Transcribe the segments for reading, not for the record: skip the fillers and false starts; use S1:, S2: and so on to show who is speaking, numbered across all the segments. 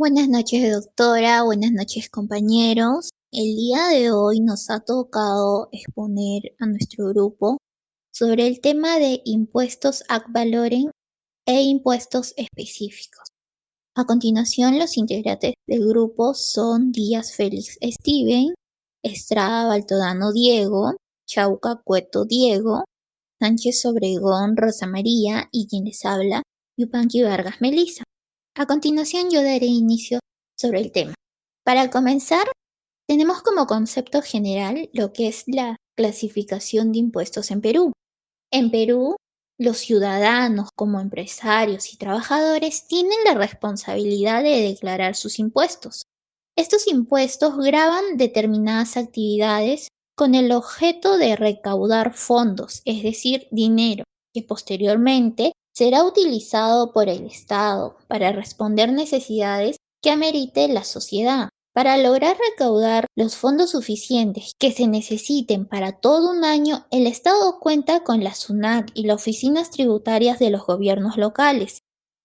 S1: Buenas noches, doctora. Buenas noches, compañeros. El día de hoy nos ha tocado exponer a nuestro grupo sobre el tema de impuestos ad valorem e impuestos específicos. A continuación, los integrantes del grupo son Díaz Félix Steven, Estrada Baltodano Diego, Chauca Cueto Diego, Sánchez Obregón Rosa María y quien les habla, Yupanqui Vargas Melissa. A continuación yo daré inicio sobre el tema. Para comenzar, tenemos como concepto general lo que es la clasificación de impuestos en Perú. En Perú, los ciudadanos como empresarios y trabajadores tienen la responsabilidad de declarar sus impuestos. Estos impuestos gravan determinadas actividades con el objeto de recaudar fondos, es decir, dinero, que posteriormente será utilizado por el Estado para responder necesidades que amerite la sociedad. Para lograr recaudar los fondos suficientes que se necesiten para todo un año, el Estado cuenta con la SUNAT y las oficinas tributarias de los gobiernos locales.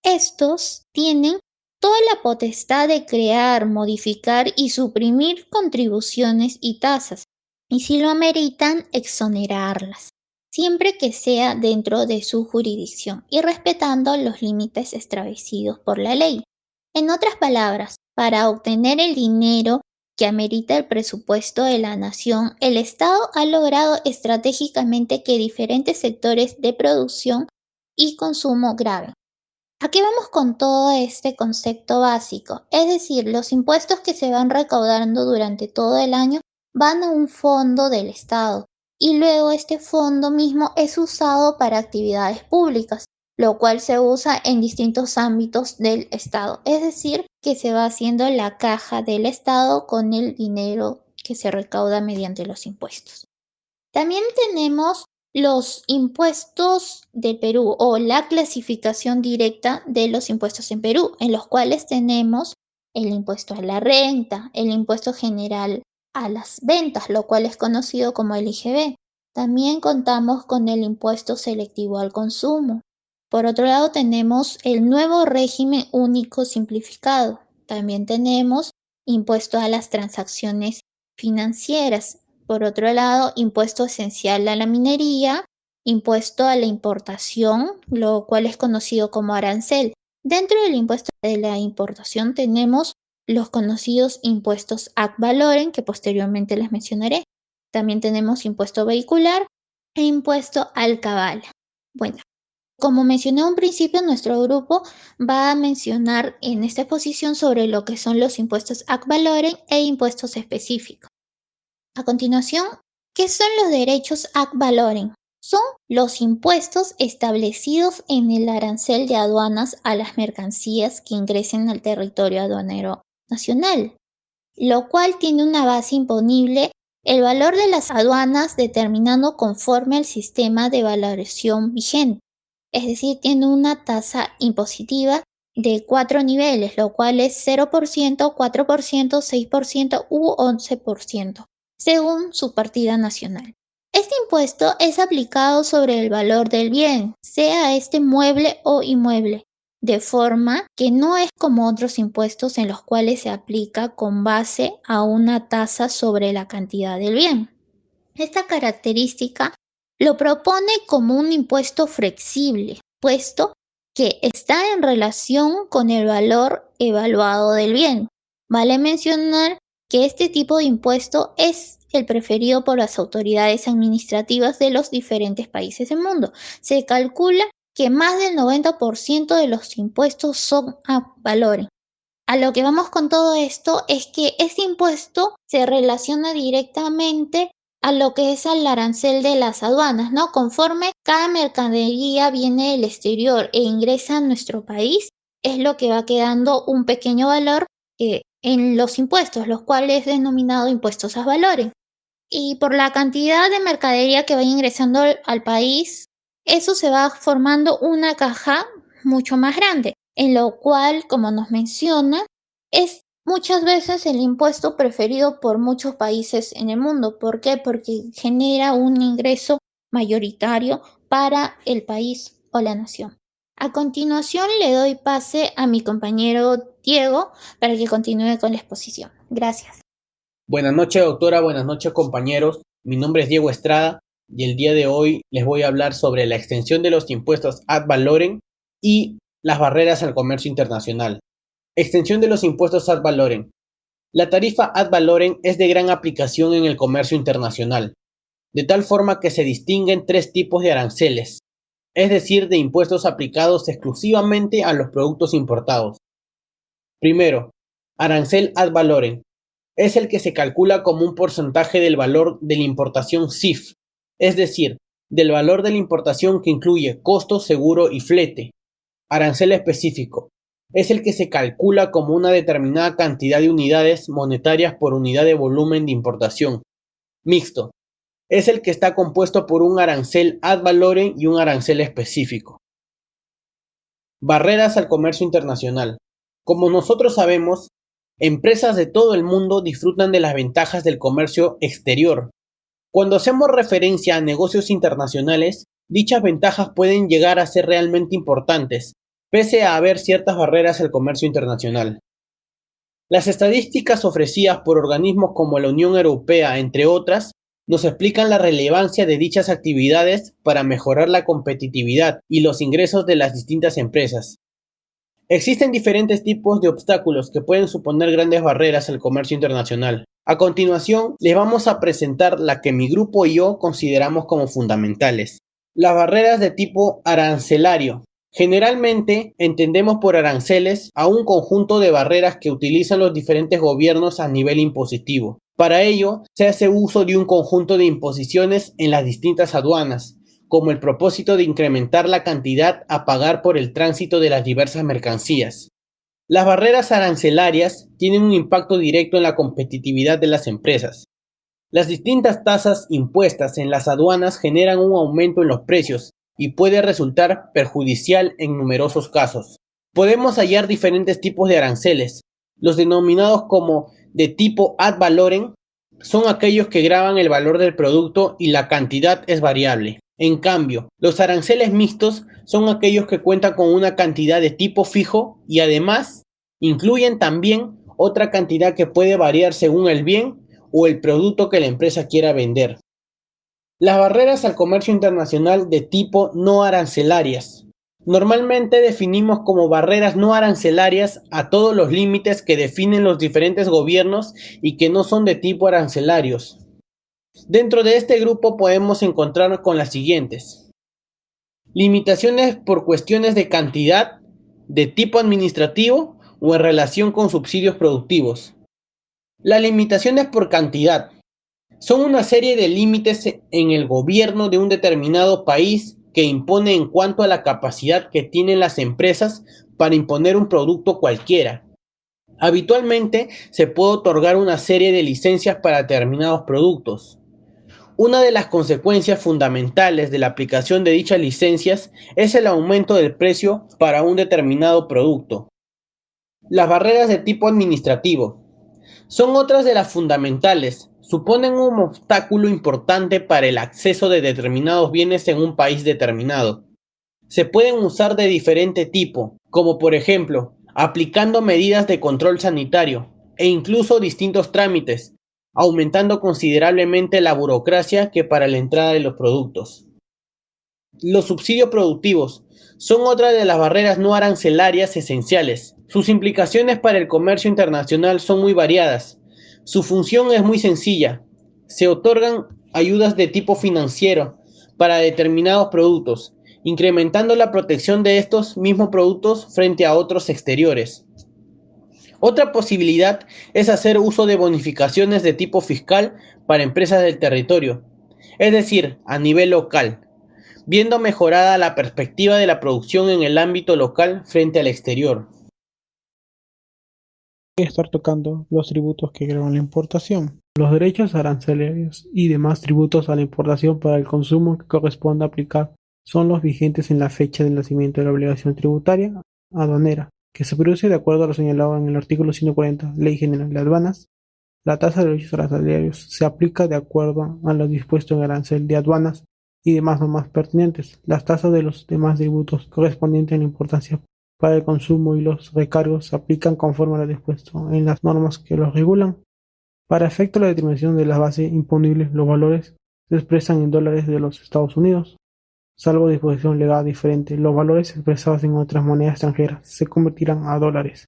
S1: Estos tienen toda la potestad de crear, modificar y suprimir contribuciones y tasas, y si lo ameritan, exonerarlas, siempre que sea dentro de su jurisdicción y respetando los límites establecidos por la ley. En otras palabras, para obtener el dinero que amerita el presupuesto de la nación, el Estado ha logrado estratégicamente que diferentes sectores de producción y consumo graben. ¿A qué vamos con todo este concepto básico? Es decir, los impuestos que se van recaudando durante todo el año van a un fondo del Estado y luego este fondo mismo es usado para actividades públicas, lo cual se usa en distintos ámbitos del Estado. Es decir, que se va haciendo la caja del Estado con el dinero que se recauda mediante los impuestos. También tenemos los impuestos de Perú o la clasificación directa de los impuestos en Perú, en los cuales tenemos el impuesto a la renta, el impuesto general a las ventas, lo cual es conocido como el IGB. También contamos con el impuesto selectivo al consumo. Por otro lado, tenemos el nuevo régimen único simplificado. También tenemos impuesto a las transacciones financieras. Por otro lado, impuesto esencial a la minería, impuesto a la importación, lo cual es conocido como arancel. Dentro del impuesto de la importación tenemos los conocidos impuestos ad valorem, que posteriormente les mencionaré. También tenemos impuesto vehicular e impuesto al cabala. Bueno, como mencioné a un principio, nuestro grupo va a mencionar en esta exposición sobre lo que son los impuestos ad valorem e impuestos específicos. A continuación, ¿qué son los derechos ad valorem? Son los impuestos establecidos en el arancel de aduanas a las mercancías que ingresen al territorio aduanero nacional, lo cual tiene una base imponible, el valor de las aduanas determinado conforme al sistema de valoración vigente. Es decir, tiene una tasa impositiva de 4 niveles, lo cual es 0%, 4%, 6% u 11%, según su partida nacional. Este impuesto es aplicado sobre el valor del bien, sea este mueble o inmueble, de forma que no es como otros impuestos en los cuales se aplica con base a una tasa sobre la cantidad del bien. Esta característica lo propone como un impuesto flexible, puesto que está en relación con el valor evaluado del bien. Vale mencionar que este tipo de impuesto es el preferido por las autoridades administrativas de los diferentes países del mundo. Se calcula que más del 90% de los impuestos son a valores. A lo que vamos con todo esto es que este impuesto se relaciona directamente a lo que es el arancel de las aduanas, ¿no? Conforme cada mercadería viene del exterior e ingresa a nuestro país, es lo que va quedando un pequeño valor en los impuestos, los cuales es denominado impuestos a valores. Y por la cantidad de mercadería que va ingresando al país, eso se va formando una caja mucho más grande, en lo cual, como nos menciona, es muchas veces el impuesto preferido por muchos países en el mundo. ¿Por qué? Porque genera un ingreso mayoritario para el país o la nación. A continuación le doy pase a mi compañero Diego para que continúe con la exposición. Gracias.
S2: Buenas noches, doctora. Buenas noches, compañeros. Mi nombre es Diego Estrada y el día de hoy les voy a hablar sobre la extensión de los impuestos ad valorem y las barreras al comercio internacional. Extensión de los impuestos ad valorem. La tarifa ad valorem es de gran aplicación en el comercio internacional, de tal forma que se distinguen tres tipos de aranceles, es decir, de impuestos aplicados exclusivamente a los productos importados. Primero, arancel ad valorem. Es el que se calcula como un porcentaje del valor de la importación CIF, es decir, del valor de la importación que incluye costo, seguro y flete. Arancel específico. Es el que se calcula como una determinada cantidad de unidades monetarias por unidad de volumen de importación. Mixto. Es el que está compuesto por un arancel ad valorem y un arancel específico. Barreras al comercio internacional. Como nosotros sabemos, empresas de todo el mundo disfrutan de las ventajas del comercio exterior. Cuando hacemos referencia a negocios internacionales, dichas ventajas pueden llegar a ser realmente importantes, pese a haber ciertas barreras al comercio internacional. Las estadísticas ofrecidas por organismos como la Unión Europea, entre otras, nos explican la relevancia de dichas actividades para mejorar la competitividad y los ingresos de las distintas empresas. Existen diferentes tipos de obstáculos que pueden suponer grandes barreras al comercio internacional. A continuación, les vamos a presentar la que mi grupo y yo consideramos como fundamentales. Las barreras de tipo arancelario. Generalmente entendemos por aranceles a un conjunto de barreras que utilizan los diferentes gobiernos a nivel impositivo. Para ello, se hace uso de un conjunto de imposiciones en las distintas aduanas, como el propósito de incrementar la cantidad a pagar por el tránsito de las diversas mercancías. Las barreras arancelarias tienen un impacto directo en la competitividad de las empresas. Las distintas tasas impuestas en las aduanas generan un aumento en los precios y puede resultar perjudicial en numerosos casos. Podemos hallar diferentes tipos de aranceles. Los denominados como de tipo ad valorem son aquellos que gravan el valor del producto y la cantidad es variable. En cambio, los aranceles mixtos son aquellos que cuentan con una cantidad de tipo fijo y además incluyen también otra cantidad que puede variar según el bien o el producto que la empresa quiera vender. Las barreras al comercio internacional de tipo no arancelarias. Normalmente definimos como barreras no arancelarias a todos los límites que definen los diferentes gobiernos y que no son de tipo arancelarios. Dentro de este grupo podemos encontrar con las siguientes: limitaciones por cuestiones de cantidad, de tipo administrativo o en relación con subsidios productivos. Las limitaciones por cantidad son una serie de límites en el gobierno de un determinado país que impone en cuanto a la capacidad que tienen las empresas para imponer un producto cualquiera. Habitualmente se puede otorgar una serie de licencias para determinados productos. Una de las consecuencias fundamentales de la aplicación de dichas licencias es el aumento del precio para un determinado producto. Las barreras de tipo administrativo son otras de las fundamentales. Suponen un obstáculo importante para el acceso de determinados bienes en un país determinado. Se pueden usar de diferente tipo, como por ejemplo, aplicando medidas de control sanitario e incluso distintos trámites, aumentando considerablemente la burocracia que para la entrada de los productos. Los subsidios productivos son otra de las barreras no arancelarias esenciales. Sus implicaciones para el comercio internacional son muy variadas. Su función es muy sencilla. Se otorgan ayudas de tipo financiero para determinados productos, incrementando la protección de estos mismos productos frente a otros exteriores. Otra posibilidad es hacer uso de bonificaciones de tipo fiscal para empresas del territorio, es decir, a nivel local, viendo mejorada la perspectiva de la producción en el ámbito local frente al exterior.
S3: Voy a estar tocando los tributos que gravan la importación, los derechos arancelarios y demás tributos a la importación para el consumo que corresponde aplicar son los vigentes en la fecha de nacimiento de la obligación tributaria aduanera, que se produce de acuerdo a lo señalado en el artículo 140, Ley General de Aduanas. La tasa de derechos arancelarios se aplica de acuerdo a lo dispuesto en el arancel de aduanas y demás normas pertinentes. Las tasas de los demás tributos correspondientes a la importación para el consumo y los recargos se aplican conforme a lo dispuesto en las normas que los regulan. Para efecto de la determinación de la base imponible, los valores se expresan en dólares de los Estados Unidos. Salvo disposición legal diferente, los valores expresados en otras monedas extranjeras se convertirán a dólares.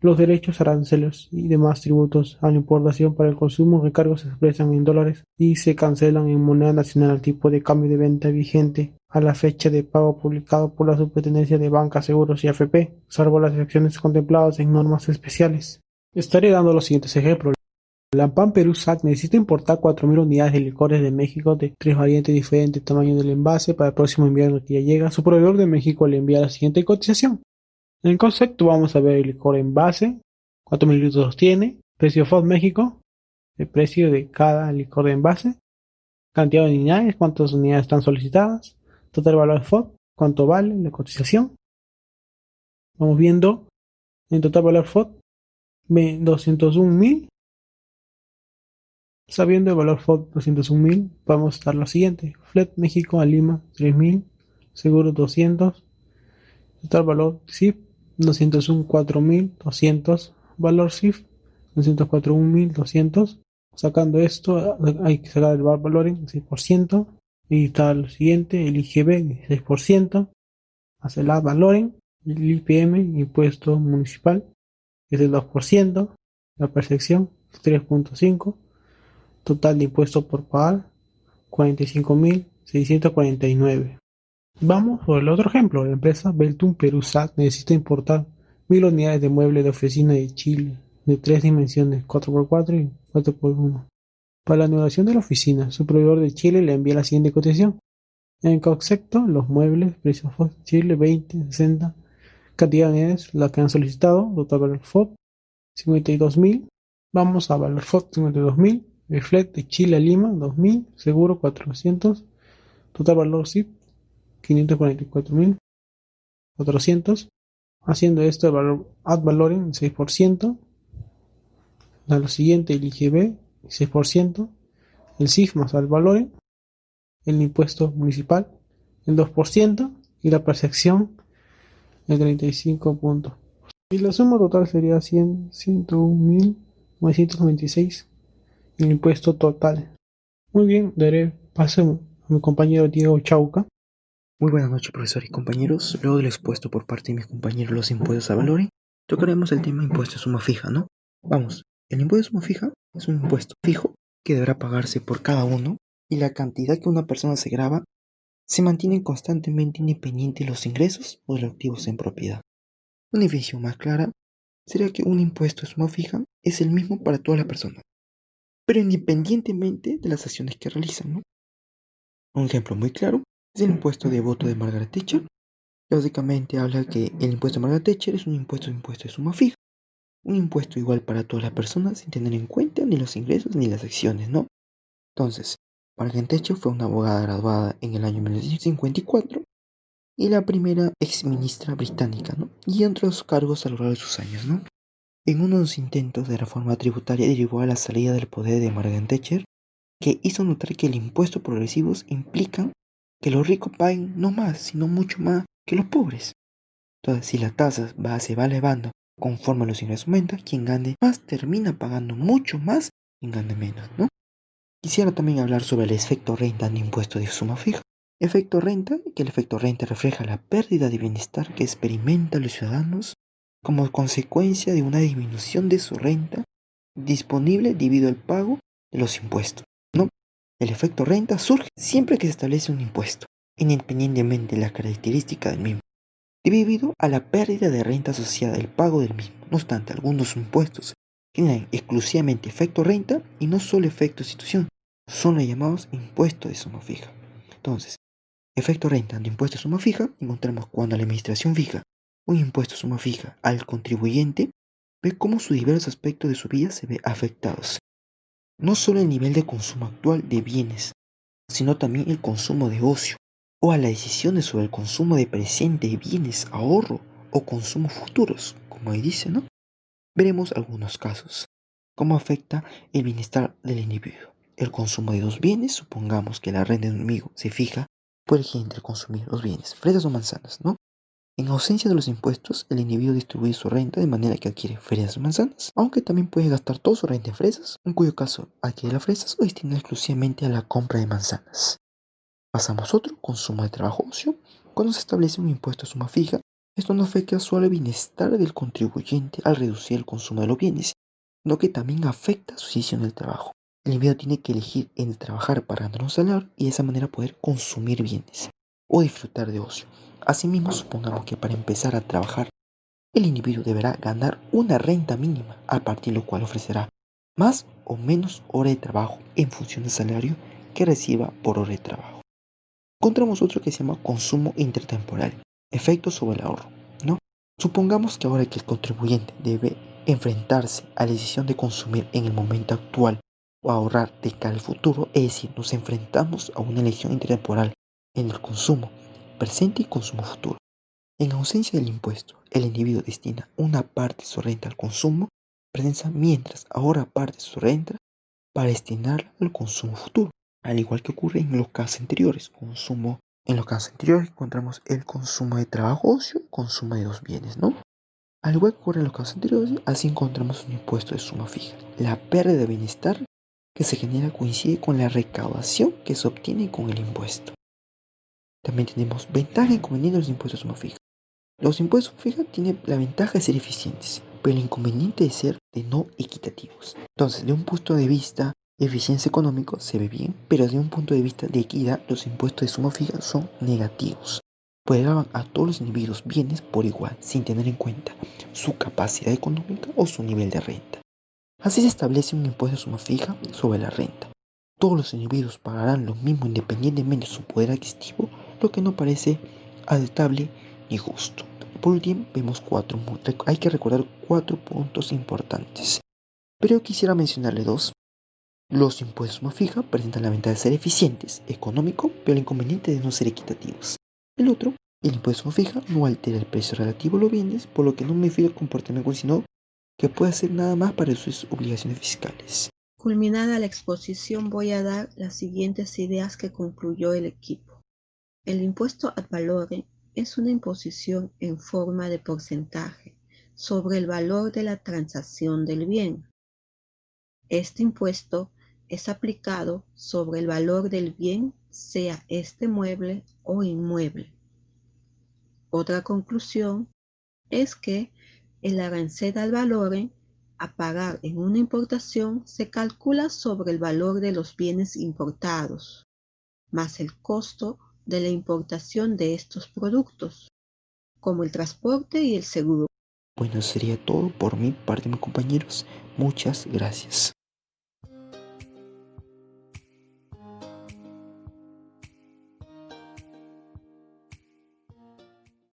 S3: Los derechos, aranceles y demás tributos a la importación para el consumo y recargos se expresan en dólares y se cancelan en moneda nacional al tipo de cambio de venta vigente a la fecha de pago publicado por la Superintendencia de Banca, Seguros y AFP, salvo las excepciones contempladas en normas especiales. Estaré dando los siguientes ejemplos. La PAN Perú SAC necesita importar 4.000 unidades de licores de México de 3 variantes diferentes tamaño del envase para el próximo invierno que ya llega. Su proveedor de México le envía la siguiente cotización. En el concepto vamos a ver el licor envase, cuántos mililitros tiene, precio FOB México, el precio de cada licor de envase, cantidad de unidades, cuántas unidades están solicitadas, total valor FOB, cuánto vale la cotización. Vamos viendo en total valor FOB 201.000. Sabiendo el valor FOB 201.000, vamos a dar lo siguiente: Flet México a Lima 3.000, seguro 200, total valor CIF 204.200, valor CIF 204.200. Sacando esto, hay que sacar el valor en 6%, y está lo siguiente: el IGB 16%, hace la valoren, el IPM, impuesto municipal, es el 2%, la percepción 3.5%. Total de impuestos por pagar 45.649. Vamos por el otro ejemplo. La empresa Beltum Perú SAC necesita importar 1.000 unidades de muebles de oficina de Chile de 3 dimensiones, 4x4 y 4x1. Para la inauguración de la oficina, su proveedor de Chile le envía la siguiente cotización. En el concepto, los muebles, precio FOB Chile 20, 60, cantidad de unidades, las que han solicitado, total valor FOB 52.000. Vamos a valor FOB 52.000. El flet de Chile a Lima 2.000, seguro 400, total valor CIF 544.400. Haciendo esto el valor ad valorem 6%, da lo siguiente: el IGB 6%, el CIF más ad valorem, el impuesto municipal el 2% y la percepción el 35 puntos. Y la suma total sería 101.996. El impuesto total. Muy bien, daré paso a mi compañero Diego Chauca.
S4: Muy buenas noches, profesor y compañeros. Luego del expuesto por parte de mis compañeros los impuestos a valores, tocaremos el tema impuesto de suma fija, ¿no? Vamos, el impuesto de suma fija es un impuesto fijo que deberá pagarse por cada uno, y la cantidad que una persona se grava se mantiene constantemente independiente de los ingresos o de los activos en propiedad. Una definición más clara sería que un impuesto de suma fija es el mismo para todas las personas, pero independientemente de las acciones que realizan, ¿no? Un ejemplo muy claro es el impuesto de voto de Margaret Thatcher, que básicamente habla que el impuesto de Margaret Thatcher es un impuesto de suma fija, un impuesto igual para todas las personas sin tener en cuenta ni los ingresos ni las acciones, ¿no? Entonces, Margaret Thatcher fue una abogada graduada en el año 1954 y la primera ex ministra británica, ¿no? Y entre los cargos a lo largo de sus años, ¿no? En uno de los intentos de reforma tributaria derivó a la salida del poder de Margaret Thatcher, que hizo notar que los impuestos progresivos implican que los ricos paguen no más, sino mucho más que los pobres. Entonces, si la tasa se va elevando conforme los ingresos aumentan, quien gane más termina pagando mucho más, quien gane menos, ¿no? Quisiera también hablar sobre el efecto renta de impuesto de suma fija. Efecto renta, que el efecto renta refleja la pérdida de bienestar que experimentan los ciudadanos como consecuencia de una disminución de su renta disponible debido al pago de los impuestos, ¿no? El efecto renta surge siempre que se establece un impuesto, independientemente de las características del mismo, debido a la pérdida de renta asociada al pago del mismo. No obstante, algunos impuestos generan exclusivamente efecto renta y no solo efecto institución, son los llamados impuestos de suma fija. Entonces, efecto renta de impuesto de suma fija encontramos cuando la administración fija un impuesto de suma fija al contribuyente, ve cómo sus diversos aspectos de su vida se ven afectados. No solo el nivel de consumo actual de bienes, sino también el consumo de ocio, o a las decisiones sobre el consumo de presente de bienes, ahorro o consumo futuros, como ahí dice, ¿no? Veremos algunos casos. ¿Cómo afecta el bienestar del individuo? El consumo de dos bienes, supongamos que la renta de un amigo se fija por el entre consumir dos bienes, fresas o manzanas, ¿no? En ausencia de los impuestos, el individuo distribuye su renta de manera que adquiere fresas o manzanas, aunque también puede gastar toda su renta en fresas, en cuyo caso adquiere las fresas o destina exclusivamente a la compra de manzanas. Pasamos a otro, consumo de trabajo ocio. Cuando se establece un impuesto a suma fija, esto no afecta solo el bienestar del contribuyente al reducir el consumo de los bienes, sino que también afecta su decisión del trabajo. El individuo tiene que elegir entre trabajar para ganar un salario y de esa manera poder consumir bienes o disfrutar de ocio. Asimismo, supongamos que para empezar a trabajar, el individuo deberá ganar una renta mínima, a partir de lo cual ofrecerá más o menos hora de trabajo en función del salario que reciba por hora de trabajo. Encontramos otro que se llama consumo intertemporal, efectos sobre el ahorro, ¿no? Supongamos que ahora que el contribuyente debe enfrentarse a la decisión de consumir en el momento actual o ahorrar de cara al futuro, es decir, nos enfrentamos a una elección intertemporal en el consumo presente y consumo futuro. En ausencia del impuesto, el individuo destina una parte de su renta al consumo presente mientras ahorra parte de su renta para destinarla al consumo futuro. Al igual que ocurre en los casos anteriores, en los casos anteriores encontramos el consumo de trabajo ocio, consumo de dos bienes, ¿no? Al igual que ocurre en los casos anteriores, así encontramos un impuesto de suma fija. La pérdida de bienestar que se genera coincide con la recaudación que se obtiene con el impuesto. También tenemos ventaja e inconveniente de los impuestos de suma fija. Los impuestos fijos tienen la ventaja de ser eficientes, pero el inconveniente de ser de no equitativos. Entonces, de un punto de vista de eficiencia económica se ve bien, pero de un punto de vista de equidad, los impuestos de suma fija son negativos, pues graban a todos los individuos bienes por igual, sin tener en cuenta su capacidad económica o su nivel de renta. Así se establece un impuesto de suma fija sobre la renta. Todos los individuos pagarán lo mismo independientemente de su poder adquisitivo, lo que no parece aceptable ni justo. Por último, hay que recordar 4 puntos importantes, pero yo quisiera mencionarle 2. Los impuestos de suma fija presentan la ventaja de ser eficientes, económico, pero el inconveniente de no ser equitativos. El otro, el impuesto de suma fija no altera el precio relativo de los bienes, por lo que no modifica el comportamiento, sino que puede hacer nada más para sus obligaciones fiscales.
S5: Culminada la exposición, voy a dar las siguientes ideas que concluyó el equipo. El impuesto ad valorem es una imposición en forma de porcentaje sobre el valor de la transacción del bien. Este impuesto es aplicado sobre el valor del bien, sea este mueble o inmueble. Otra conclusión es que el arancel ad valorem a pagar en una importación se calcula sobre el valor de los bienes importados, más el costo de la importación de estos productos, como el transporte y el seguro.
S4: Bueno, sería todo por mi parte, mis compañeros. Muchas gracias.